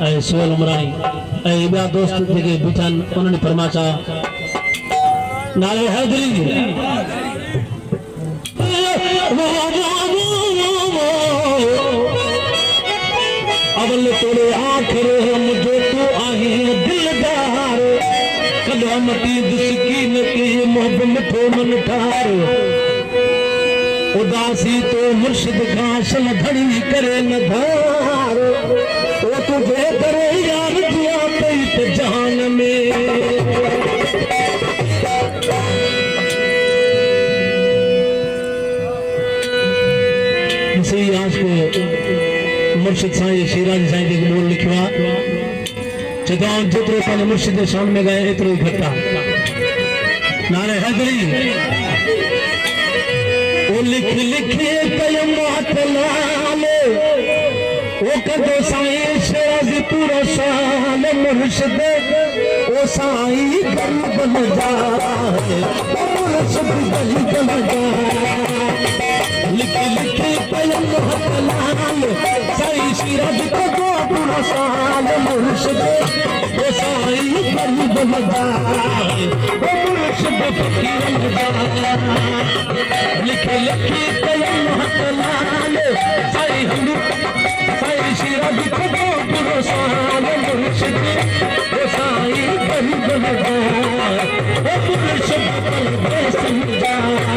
ऐ soul उमराई ऐ ॿिया दोस्त जेके बीठा आहिनि उन्हनि फरमाचा नाले हैदरी अवल तोड़े आखिर मुझे तू आहे दिलदार कदम की दुस्कीन की मोहब मिठो मन ठार उदासी तो मुर्शिद घासल धड़ी करे न धार वो तुझे करे यार दिया कई तो जहान में इसी आज को मुर्शिद साईं शिराजी साईं के बोल लिखवा चेताऊं जितरो पहले मुर्शिद शान में गए इतरो ही घटा नारे हैदरी वो लिख लिखे कलमात लाले वो कदो साईं शिराजी पूरा साल मुर्शिद वो साईं गरीब न जाए मुर्शिद गरीब न जाए लिख लिखे कलमात लाले साईं शिराजी कदो पूरा साल मुर्शिद वो साईं गरीब न जाए मुर्शिद फकीर न जाए लिखे लिखे कलमात लाले साईं शिराजी कदो पूरा साल मुर्शिद वो साईं गरीब न जाए मुर्शिद परदेस न जाए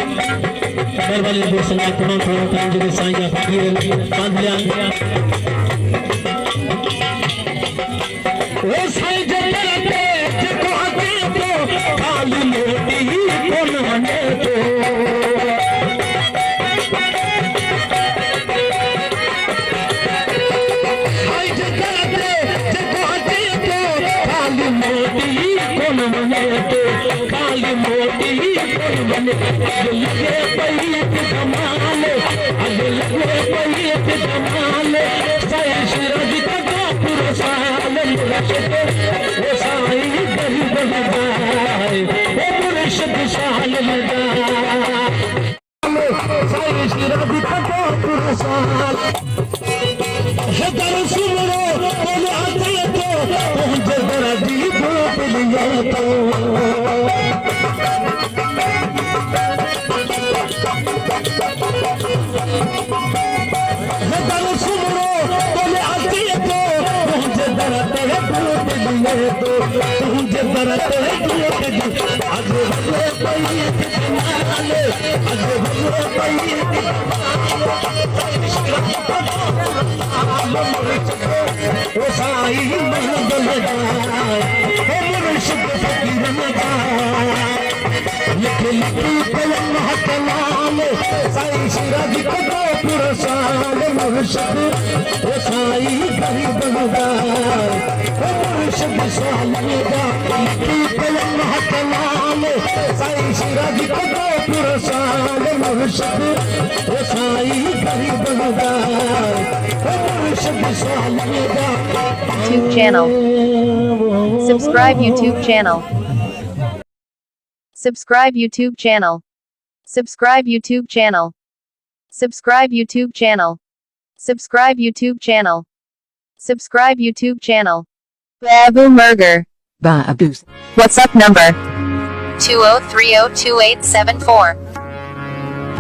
मेहरबानी बोल संगा तमाम तमाम जो साईं जा फकीर बांधलिया ओ साईं जन्नते जेको अचे तो खाली मोटी कोन वने तो साईं जन्नते जेको अचे तो खाली मोटी कोन वने तो खाली मोटी कोन वने लगे पई धमाल अगे लगे पई धमाल साईं शिराजी कदो पूरो साल मुर्शिद वो साईं गरीब न जाए वो मुर्शिद साल न जाए साईं शिराजी कदो पूरो साल हैदर सुमरो बोले आते तो तुझे दर्दी भूप लिया तो तुझे दर्द है आगे भले पई धमाले आगे भले पई वो साईं मर्द न जाए मुर्शिद फकीर न जाए लिख लिखी कलम हाथ लाले साईं शिराजी कदो पूरा साल मुर्शिद वो साईं गरीब न जाए मुर्शिद साल न जाए लिखी कलम हाथ लाले साईं शिराजी कदो पूरा साल मुर्शिद वो साईं गरीब न जाए मुर्शिद साल न जाए YouTube channel. Subscribe YouTube channel. Subscribe YouTube channel. Subscribe YouTube channel. Subscribe YouTube channel. Subscribe YouTube channel. Subscribe YouTube channel. Babu Murger. Babu. WhatsApp number 20302874.